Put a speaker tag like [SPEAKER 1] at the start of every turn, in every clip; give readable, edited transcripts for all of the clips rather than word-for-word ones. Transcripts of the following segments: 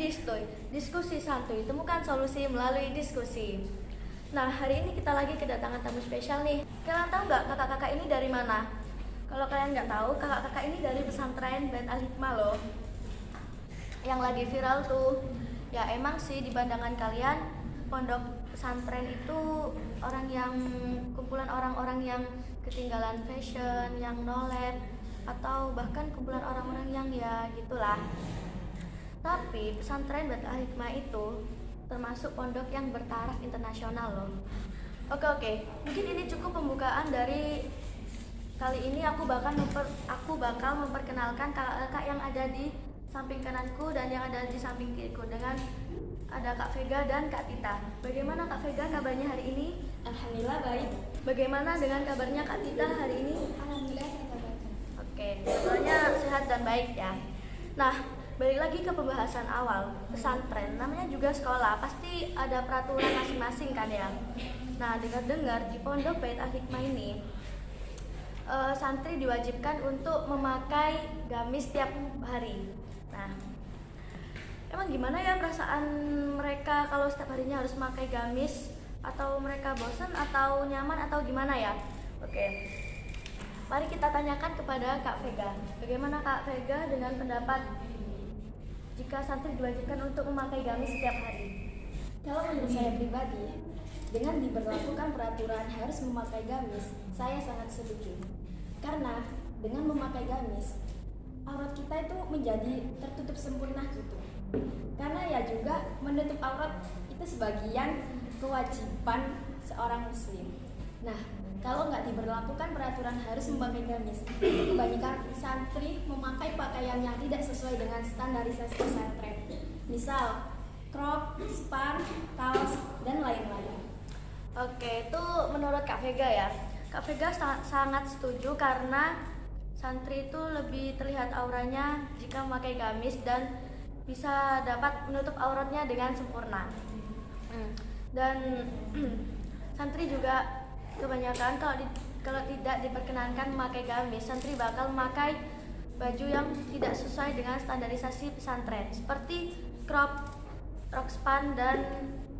[SPEAKER 1] Distoy, diskusi santuy, temukan solusi melalui diskusi. Nah, hari ini kita lagi kedatangan tamu spesial nih. Kalian tahu nggak kakak-kakak ini dari mana? Kalau kalian nggak tahu, kakak-kakak ini dari pesantren Bait Al Hikmah loh. Yang lagi viral tuh. Ya emang sih di pandangan kalian, pondok pesantren itu kumpulan orang-orang yang ketinggalan fashion, yang nolep, atau bahkan kumpulan orang-orang yang ya gitulah. Tapi pesantren Bait Al Hikmah itu termasuk pondok yang bertaraf internasional loh. Oke, mungkin ini cukup pembukaan dari kali ini. Aku bakal memperkenalkan kakak-kakak yang ada di samping kananku dan yang ada di samping kiriku, dengan ada Kak Vega dan Kak Tita. Bagaimana Kak Vega kabarnya hari ini?
[SPEAKER 2] Alhamdulillah baik.
[SPEAKER 1] Bagaimana dengan kabarnya Kak Tita hari ini?
[SPEAKER 2] Alhamdulillah kita baik.
[SPEAKER 1] Oke, semuanya sehat dan baik ya. Nah, balik lagi ke pembahasan awal. Pesantren namanya juga sekolah, pasti ada peraturan masing-masing kan ya. Nah, dengar-dengar di pondok Bait Al Hikmah ini santri diwajibkan untuk memakai gamis tiap hari. Nah, emang gimana ya perasaan mereka kalau setiap harinya harus memakai gamis? Atau mereka bosan atau nyaman atau gimana ya? Oke, mari kita tanyakan kepada Kak Vega. Bagaimana Kak Vega dengan pendapat jika santri diwajibkan untuk memakai gamis setiap hari?
[SPEAKER 2] Kalau menurut saya pribadi, dengan diberlakukan peraturan harus memakai gamis, saya sangat setuju. Karena dengan memakai gamis, aurat kita itu menjadi tertutup sempurna gitu. Karena ya juga menutup aurat itu sebagian kewajiban seorang muslim. Nah, kalau nggak diberlakukan peraturan harus memakai gamis, kebanyakan santri memakai pakaian yang tidak sesuai dengan standarisasi pesantren. Misal, crop, span, kaos, dan lain-lain.
[SPEAKER 1] Oke, itu menurut Kak Vega ya. Kak Vega sangat setuju karena santri itu lebih terlihat auranya jika memakai gamis dan bisa dapat menutup auratnya dengan sempurna. Dan santri juga kebanyakan kalau tidak diperkenankan memakai gamis, santri bakal memakai baju yang tidak sesuai dengan standarisasi pesantren seperti crop, rok span, dan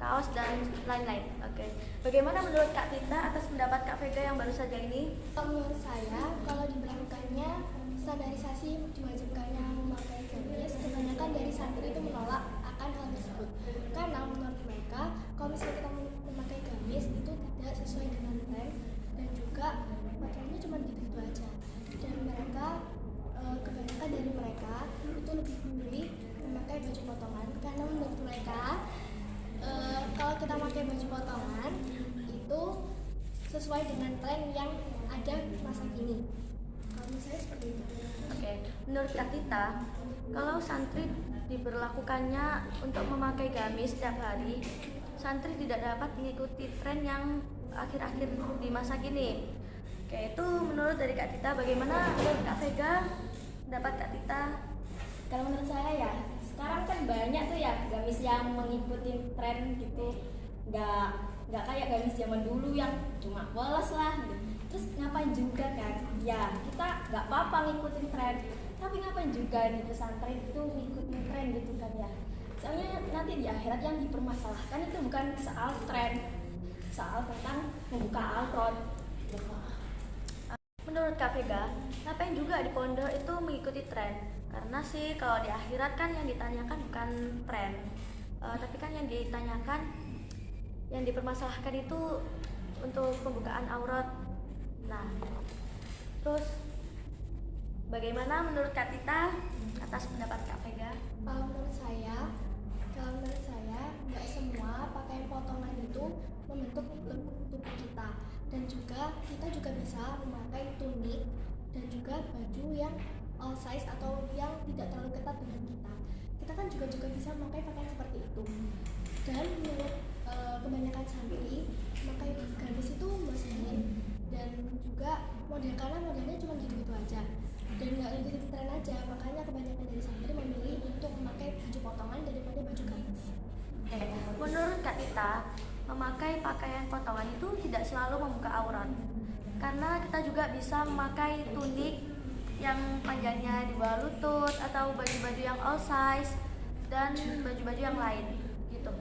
[SPEAKER 1] kaos dan lain-lain. Oke, bagaimana menurut Kak Tita atas pendapat Kak Vega yang baru saja ini?
[SPEAKER 3] Menurut saya, kalau diberlakukannya standarisasi diwajibkannya memakai gamis, kebanyakan dari santri itu menolak akan hal tersebut. Karena menurut mereka, kalau misalnya kita memakai gamis itu tidak sesuai dengan tren dan juga pakaiannya cuma gitu-gitu aja. Dan mereka, kebanyakan dari mereka itu lebih memilih memakai baju potongan karena menurut mereka kalau kita pakai baju potongan itu sesuai dengan tren yang ada masa kini. Kalau misalnya seperti itu.
[SPEAKER 1] Oke, menurut Kak Tita, kalau santri diberlakukannya untuk memakai gamis setiap hari, santri tidak dapat mengikuti tren yang akhir-akhir di masa kini. Oke, itu menurut dari Kak Tita. Bagaimana menurut Kak Vega? Dapat Kak Tita?
[SPEAKER 2] Kalau menurut saya ya, sekarang kan banyak tuh ya gamis yang mengikuti tren gitu. Nggak kayak gamis zaman dulu yang cuma polos lah gitu. Terus ngapain juga kan? Ya kita nggak apa-apa ngikutin tren, tapi ngapain juga di pesantren itu ngikutin tren gitu kan ya? Soalnya nanti di akhirat yang dipermasalahkan itu bukan soal tren, soal tentang membuka aurat.
[SPEAKER 1] Menurut Kak Vega, ngapain juga di pondok itu mengikuti tren? Karena sih kalau di akhirat kan yang ditanyakan bukan tren, tapi kan yang ditanyakan, yang dipermasalahkan itu untuk pembukaan aurat. Nah, terus bagaimana menurut Kak Tita atas pendapat Kak Vega?
[SPEAKER 3] Kalau menurut saya nggak semua pakaian potongan itu membentuk tubuh kita, dan juga kita juga bisa memakai tunik dan juga baju yang all size atau yang tidak terlalu ketat dengan kita. Kita kan juga bisa memakai pakaian seperti itu. Dan menurut kebanyakan santri memakai gamis itu bosenin dan juga karena modelnya cuma gitu-gitu aja dan nggak ngikutin tren aja, makanya kebanyakan dari santri memilih untuk memakai baju potongan daripada baju gamis.
[SPEAKER 1] Menurut Kak Tita, memakai pakaian potongan itu tidak selalu membuka aurat, karena kita juga bisa memakai tunik yang panjangnya di bawah lutut atau baju-baju yang all size dan baju-baju yang lain gitu.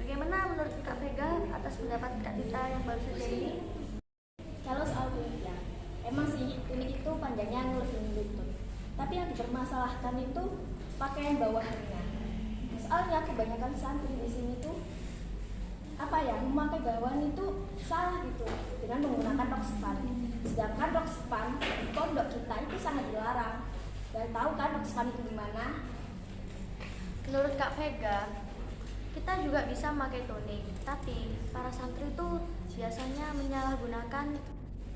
[SPEAKER 1] Bagaimana menurut Kak Vega atas pendapat Kak Tita yang baru saja ini?
[SPEAKER 2] Kalau soal tunik ya, emang sih tunik itu panjangnya ngelebihin lutut. Tapi yang dipermasalahkan itu pakaian bawahannya. Soalnya kebanyakan santri di sini tuh memakai bawahan itu salah gitu dengan menggunakan rok span. Sedangkan rok span di pondok kita itu sangat dilarang. Dan tahu kan rok span itu gimana?
[SPEAKER 1] Menurut Kak Vega, kita juga bisa memakai tunik, tapi para santri itu biasanya menyalahgunakan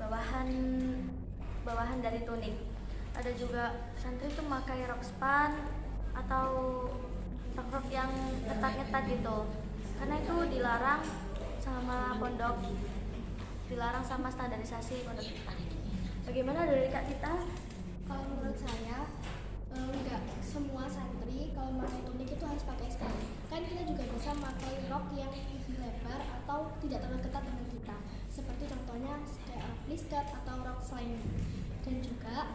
[SPEAKER 1] bawahan dari tunik. Ada juga santri itu memakai rok span atau rok-rok yang ketat-ketat gitu, karena itu dilarang sama pondok, dilarang sama standarisasi pondok kita. Bagaimana dari Kak Tita?
[SPEAKER 3] Kalau menurut saya, nggak semua santri kalau pakai tunik itu harus pakai span. Kan kita juga bisa pakai rok yang lebih lebar atau tidak terlalu ketat dengan kita. Seperti contohnya kayak please cut atau rok sling. Dan juga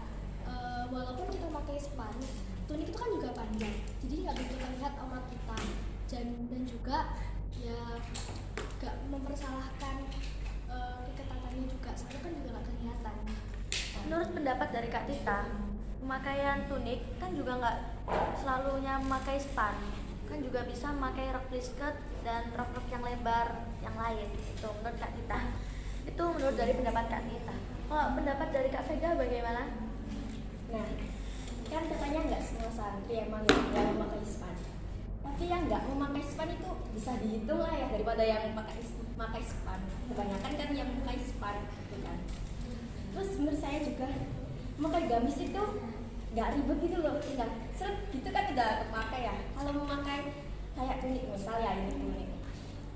[SPEAKER 3] walaupun kita pakai span, tunik itu kan juga panjang, jadi nggak begitu terlihat aurat kita. Dan juga ya nggak mempersalahkan keketatannya juga, soalnya kan juga nggak kelihatan.
[SPEAKER 1] Menurut pendapat dari Kak Tita, pemakaian tunik kan juga nggak selalunya memakai span, kan juga bisa memakai rok skirt dan rok-rok yang lebar yang lain. Itu menurut Kak Tita. Itu menurut dari pendapat Kak Tita. Kalau pendapat dari Kak Vega bagaimana?
[SPEAKER 2] Nah, kan katanya nggak semua santri emang yang memakai span. Tapi yang nggak memakai span itu bisa dihitung lah ya daripada yang memakai span. Kebanyakan kan yang memakai span, gitu kan. Terus menurut saya juga memakai gamis itu nggak ribet gitu loh, tinggal seret gitu kan udah kepake ya. Kalau memakai kayak tunik misal ya, ini tunik,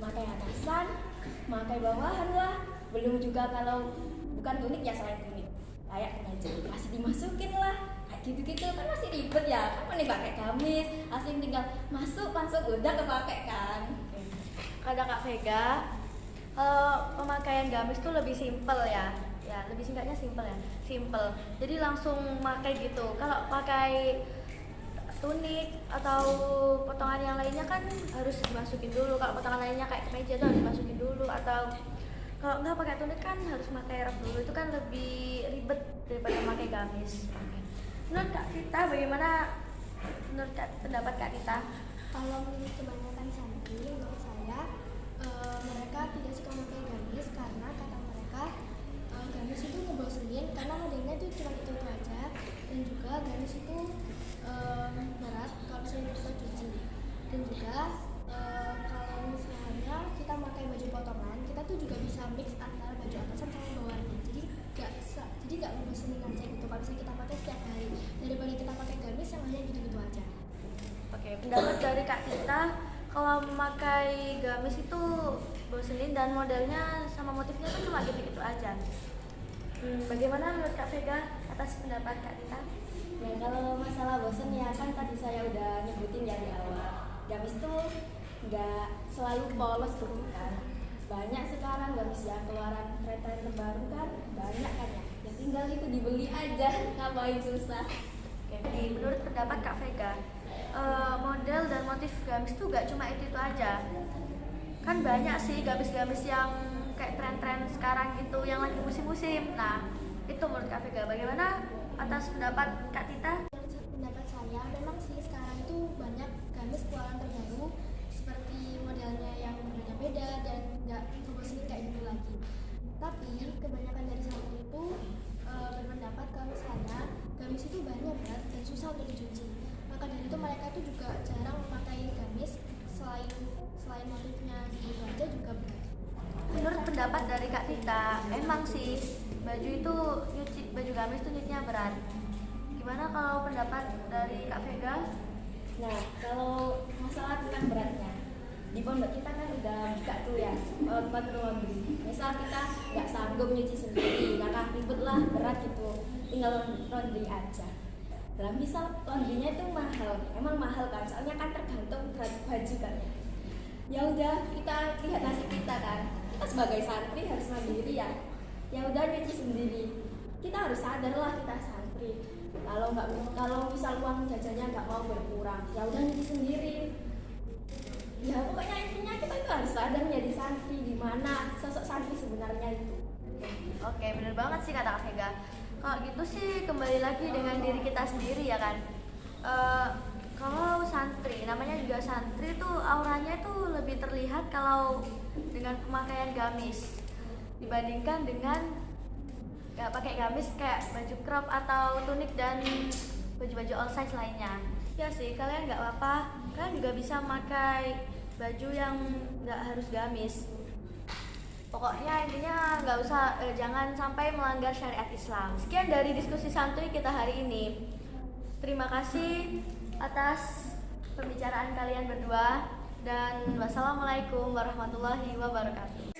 [SPEAKER 2] memakai atasan, memakai bawahan lah. Belum juga kalau bukan tunik ya, selain tunik kayak kemeja masih dimasukin lah, kayak gitu-gitu kan masih ribet ya. Kan nih pakai gamis asing tinggal masuk udah kepake kan.
[SPEAKER 1] Kata Kak Vega, pemakaian gamis tuh lebih simpel ya, lebih singkatnya simpel ya, simpel. Jadi langsung pakai gitu. Kalau pakai tunik atau potongan yang lainnya kan harus dimasukin dulu. Kalau potongan lainnya kayak kemeja tuh harus dimasukin dulu, atau kalau nggak pakai tunik kan harus pakai rok dulu. Itu kan lebih ribet daripada pakai gamis. Menurut Kak Tita bagaimana? Menurut pendapat Kak Tita?
[SPEAKER 3] Kalau menurut kebanyakan santri, menurut saya mereka tidak suka memakai gamis karena kata mereka gamis itu ngebosenin karena modelnya itu cuma itu aja, dan juga gamis itu berat kalau misalnya kita cuci. Dan juga kalau misalnya kita pakai baju potongan, kita tuh juga bisa mix antara baju atasan sama bawahannya, jadi nggak ngebosenin aja gitu kalau misalnya kita pakai setiap hari, daripada kita pakai gamis yang hanya gitu-gitu aja.
[SPEAKER 1] Oke, pendapat dari Kak Tita, kalau memakai gamis itu bosenin dan modelnya sama motifnya tuh cuma gitu-gitu aja. Bagaimana menurut Kak Vega atas pendapat Kak Tita?
[SPEAKER 2] Ya kalau masalah bosen ya kan tadi saya udah nyebutin ya di awal, gamis tuh nggak selalu polos gitu kan. Banyak sekarang gamis yang keluaran tren-tren terbaru kan, banyak kan ya. Ya tinggal itu dibeli aja, ngapain susah.
[SPEAKER 1] Oke, menurut pendapat Kak Vega, model dan motif gamis tuh gak cuma itu aja. Kan banyak sih gamis-gamis yang kayak tren-tren sekarang gitu, yang lagi musim-musim. Nah, itu menurut Kak Vega. Bagaimana atas pendapat Kak Tita?
[SPEAKER 3] Pendapat saya, memang sih sekarang itu banyak gamis keluaran terbaru seperti modelnya yang berbeda-beda dan nggak ngebosenin kayak gitu lagi. Tapi kebanyakan dari santri itu berpendapat kalau misalnya gamis itu bahannya berat dan susah untuk dicuci. Maka dari itu mereka itu juga jarang memakai gamis, selain motifnya gitu aja juga berat.
[SPEAKER 1] Menurut pendapat dari Kak Tita, emang sih baju gamis tuh nyucinya berat. Gimana kalau pendapat dari Kak Vega?
[SPEAKER 2] Nah, kalau masalah tentang beratnya, di pondok kita kan udah buka tuh ya tempat laundry. Misal kita nggak sanggup nyuci sendiri, karena ribet lah, berat gitu, tinggal laundry aja. Dalam misal laundrynya itu mahal, emang mahal kan, soalnya kan tergantung berat baju kan. Ya udah, kita lihat nasib kita kan, kita sebagai santri harus mandiri ya. Ya udah nyuci sendiri, kita harus sadar lah kita santri. Kalau misal uang jajannya nggak mau berkurang, ya udah nyuci sendiri. Ya pokoknya intinya kita itu harus sadar menjadi santri, gimana sosok santri sebenarnya itu.
[SPEAKER 1] Oke, bener banget sih kata Kak Vega. Kalau gitu sih kembali lagi dengan diri kita sendiri ya kan. Kalau santri, namanya juga santri tuh auranya tuh lebih terlihat kalau dengan pemakaian gamis dibandingkan dengan nggak pakai gamis kayak baju crop atau tunik dan baju-baju oversize lainnya. Ya sih, kalian nggak apa-apa, kalian juga bisa pakai baju yang nggak harus gamis. Pokoknya intinya nggak usah, jangan sampai melanggar syariat Islam. Sekian dari diskusi santuy kita hari ini. Terima kasih atas pembicaraan kalian berdua dan wassalamualaikum warahmatullahi wabarakatuh.